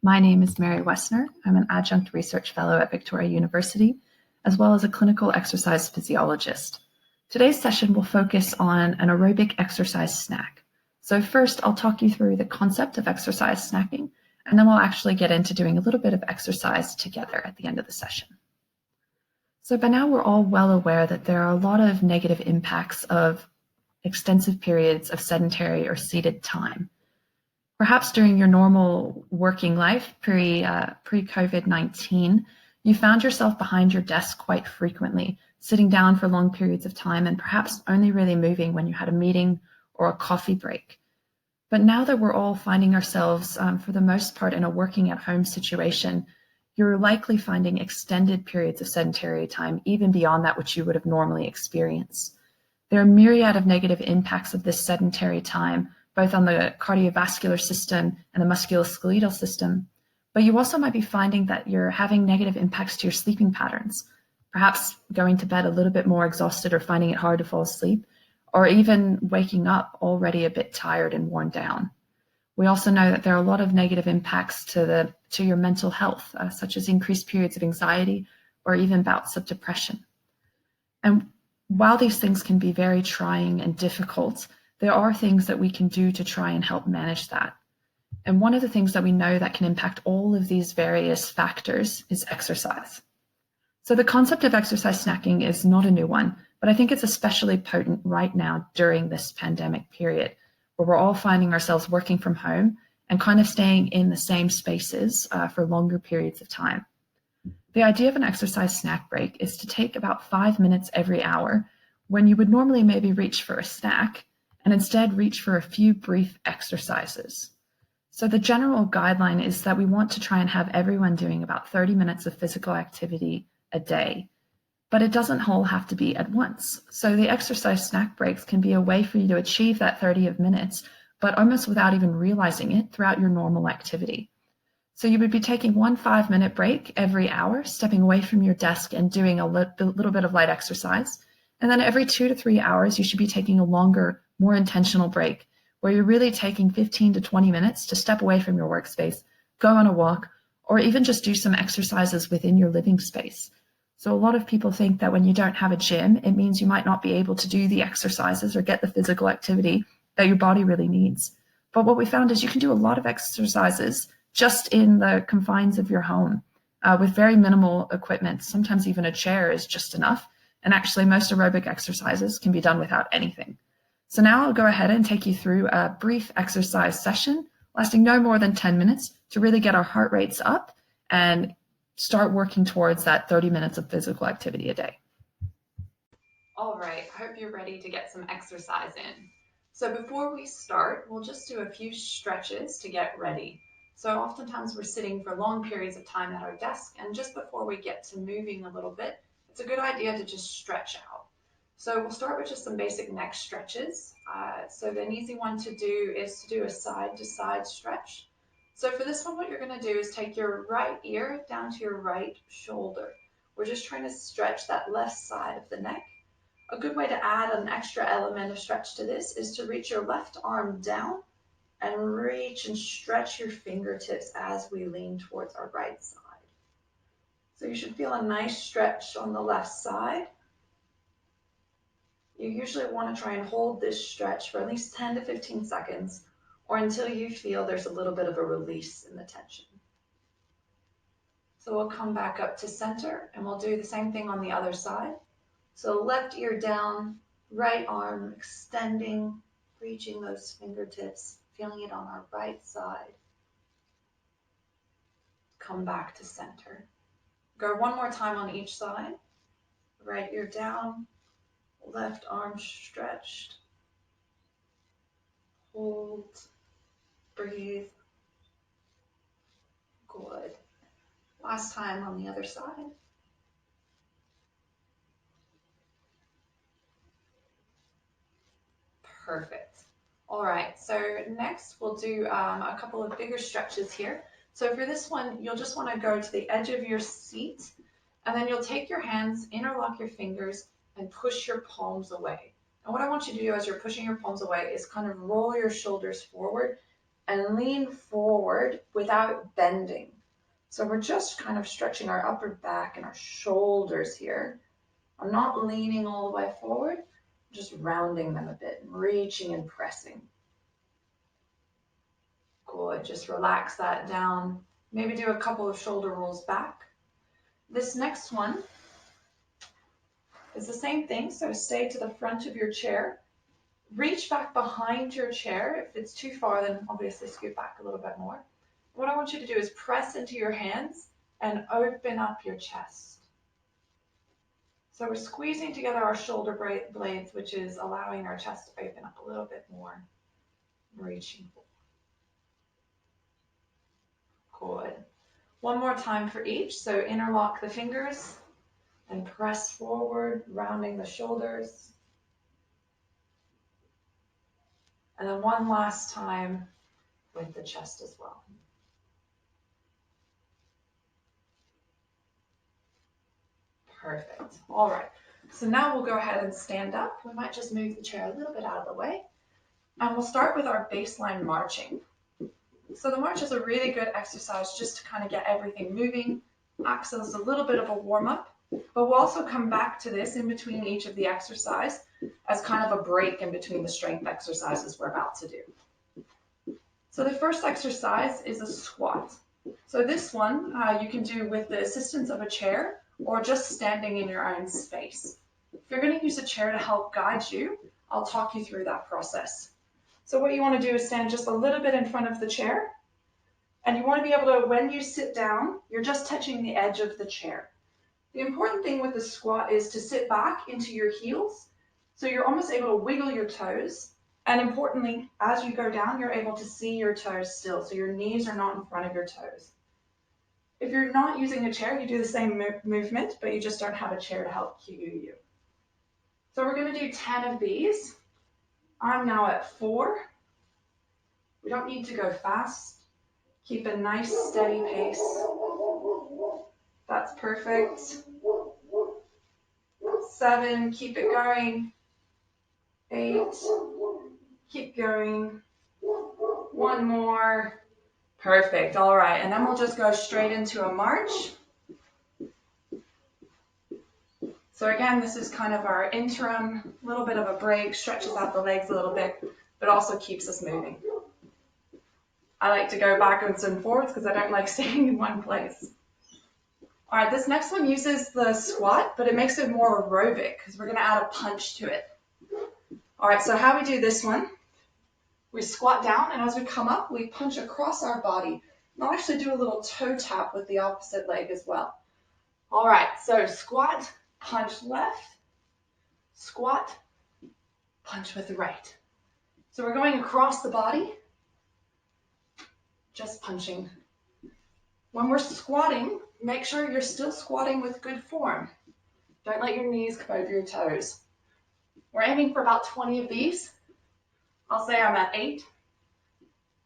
My name is Mary Wessner. I'm an adjunct research fellow at Victoria University, as well as a clinical exercise physiologist. Today's session will focus on an aerobic exercise snack. So first, I'll talk you through the concept of exercise snacking, and then we'll actually get into doing a little bit of exercise together at the end of the session. So by now, we're all well aware that there are a lot of negative impacts of extensive periods of sedentary or seated time. Perhaps during your normal working life, pre-COVID-19, you found yourself behind your desk quite frequently, sitting down for long periods of time and perhaps only really moving when you had a meeting or a coffee break. But now that we're all finding ourselves, for the most part, in a working at home situation, you're likely finding extended periods of sedentary time, even beyond that which you would have normally experienced. There are a myriad of negative impacts of this sedentary time, both on the cardiovascular system and the musculoskeletal system. But you also might be finding that you're having negative impacts to your sleeping patterns, perhaps going to bed a little bit more exhausted or finding it hard to fall asleep, or even waking up already a bit tired and worn down. We also know that there are a lot of negative impacts to your mental health, such as increased periods of anxiety or even bouts of depression. And while these things can be very trying and difficult, there are things that we can do to try and help manage that. And one of the things that we know that can impact all of these various factors is exercise. So the concept of exercise snacking is not a new one, but I think it's especially potent right now during this pandemic period, where we're all finding ourselves working from home and kind of staying in the same spaces for longer periods of time. The idea of an exercise snack break is to take about 5 minutes every hour when you would normally maybe reach for a snack and instead reach for a few brief exercises. So the general guideline is that we want to try and have everyone doing about 30 minutes of physical activity a day, but it doesn't all have to be at once. So the exercise snack breaks can be a way for you to achieve that 30 minutes, but almost without even realizing it throughout your normal activity. So you would be taking 1 5-minute break every hour, stepping away from your desk and doing a little bit of light exercise. And then every 2 to 3 hours, you should be taking a longer, more intentional break where you're really taking 15 to 20 minutes to step away from your workspace, go on a walk, or even just do some exercises within your living space. So a lot of people think that when you don't have a gym, it means you might not be able to do the exercises or get the physical activity that your body really needs. But what we found is you can do a lot of exercises just in the confines of your home with very minimal equipment. Sometimes even a chair is just enough. And actually, most aerobic exercises can be done without anything. So now I'll go ahead and take you through a brief exercise session lasting no more than 10 minutes to really get our heart rates up and start working towards that 30 minutes of physical activity a day. All right, I hope you're ready to get some exercise in. So before we start, we'll just do a few stretches to get ready. So oftentimes we're sitting for long periods of time at our desk, and just before we get to moving a little bit, it's a good idea to just stretch out. So we'll start with just some basic neck stretches. So an easy one to do is to do a side-to-side stretch. So for this one, what you're going to do is take your right ear down to your right shoulder. We're just trying to stretch that left side of the neck. A good way to add an extra element of stretch to this is to reach your left arm down and reach and stretch your fingertips as we lean towards our right side. So you should feel a nice stretch on the left side. You usually want to try and hold this stretch for at least 10 to 15 seconds or until you feel there's a little bit of a release in the tension. So we'll come back up to center and we'll do the same thing on the other side. So left ear down, right arm extending, reaching those fingertips, feeling it on our right side. Come back to center. Go one more time on each side. Right ear down, left arm stretched. Hold, breathe. Good. Last time on the other side. Perfect. All right, so next we'll do a couple of bigger stretches here. So for this one, you'll just want to go to the edge of your seat, and then you'll take your hands, interlock your fingers, and push your palms away. And what I want you to do as you're pushing your palms away is kind of roll your shoulders forward and lean forward without bending. So we're just kind of stretching our upper back and our shoulders here. I'm not leaning all the way forward, just rounding them a bit, reaching and pressing. Good, just relax that down. Maybe do a couple of shoulder rolls back. This next one is the same thing, so stay to the front of your chair. Reach back behind your chair. If it's too far, then obviously scoot back a little bit more. What I want you to do is press into your hands and open up your chest. So we're squeezing together our shoulder blades, which is allowing our chest to open up a little bit more. Reaching forward. Good. One more time for each. So interlock the fingers and press forward, rounding the shoulders. And then one last time with the chest as well. Perfect. All right. So now we'll go ahead and stand up. We might just move the chair a little bit out of the way. And we'll start with our baseline marching. So the march is a really good exercise just to kind of get everything moving, acts as a little bit of a warm-up, but we'll also come back to this in between each of the exercise as kind of a break in between the strength exercises we're about to do. So the first exercise is a squat. So this one you can do with the assistance of a chair or just standing in your own space. If you're going to use a chair to help guide you, I'll talk you through that process. So what you want to do is stand just a little bit in front of the chair, and you want to be able to, when you sit down, you're just touching the edge of the chair. The important thing with the squat is to sit back into your heels, so you're almost able to wiggle your toes, and importantly, as you go down, you're able to see your toes still, so your knees are not in front of your toes. If you're not using a chair, you do the same movement, but you just don't have a chair to help cue you. So we're going to do 10 of these. I'm now at 4. We don't need to go fast. Keep a nice steady pace. That's perfect. 7, keep it going. 8, keep going. 1 more. Perfect. All right, and then we'll just go straight into a march. So again, this is kind of our interim, little bit of a break, stretches out the legs a little bit, but also keeps us moving. I like to go backwards and forwards because I don't like staying in one place. All right, this next one uses the squat, but it makes it more aerobic because we're going to add a punch to it. All right, so how we do this one, we squat down, and as we come up, we punch across our body. And I'll actually do a little toe tap with the opposite leg as well. All right, so squat, punch left, squat, punch with the right. So we're going across the body, just punching. When we're squatting, make sure you're still squatting with good form. Don't let your knees come over your toes. We're aiming for about 20 of these. I'll say I'm at 8.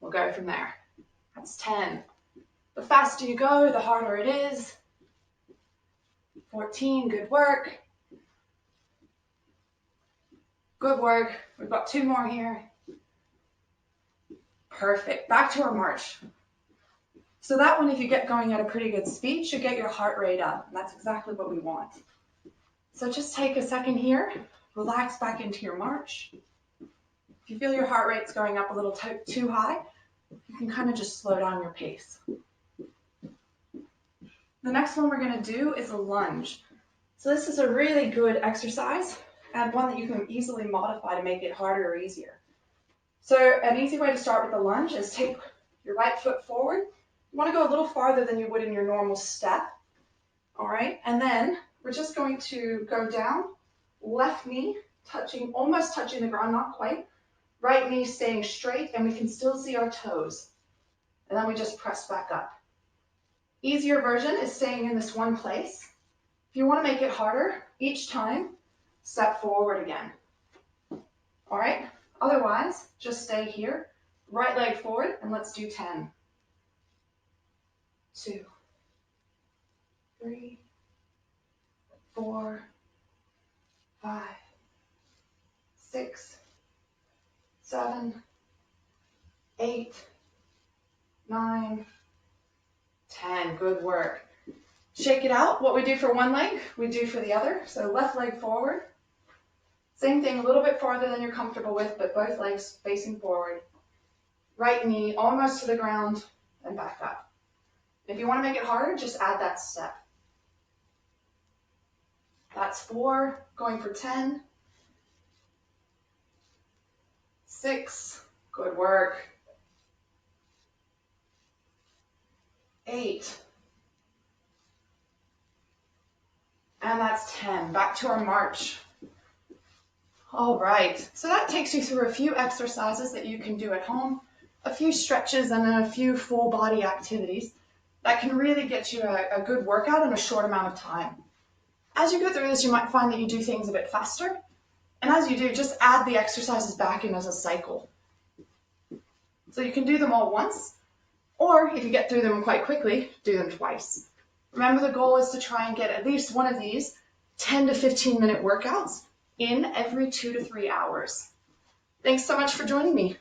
We'll go from there. That's 10. The faster you go, the harder it is. 14, good work. Good work. We've got 2 more here. Perfect. Back to our march. So that one, if you get going at a pretty good speed, should get your heart rate up. And that's exactly what we want. So just take a second here. Relax back into your march. If you feel your heart rate's going up a little too high, you can kind of just slow down your pace. The next one we're going to do is a lunge. So this is a really good exercise and one that you can easily modify to make it harder or easier. So an easy way to start with the lunge is take your right foot forward. You want to go a little farther than you would in your normal step. All right, and then we're just going to go down, left knee touching, almost touching the ground, not quite. Right knee staying straight, and we can still see our toes. And then we just press back up. Easier version is staying in this one place. If you want to make it harder, each time, step forward again. All right, otherwise, just stay here. Right leg forward, and let's do 10. 2, 3, 4, 5, 6, 7, 8, 9, 10. Good work. Shake it out. What we do for one leg, we do for the other. So left leg forward. Same thing, a little bit farther than you're comfortable with, but both legs facing forward. Right knee almost to the ground and back up. If you want to make it harder, just add that step. That's 4, going for 10. 6, good work. 8. And that's 10. Back to our march. All right, so that takes you through a few exercises that you can do at home, a few stretches, and then a few full body activities that can really get you a good workout in a short amount of time. As you go through this, you might find that you do things a bit faster. And as you do, just add the exercises back in as a cycle. So you can do them all once, or if you get through them quite quickly, do them twice. Remember, the goal is to try and get at least one of these 10 to 15 minute workouts in every 2 to 3 hours. Thanks so much for joining me.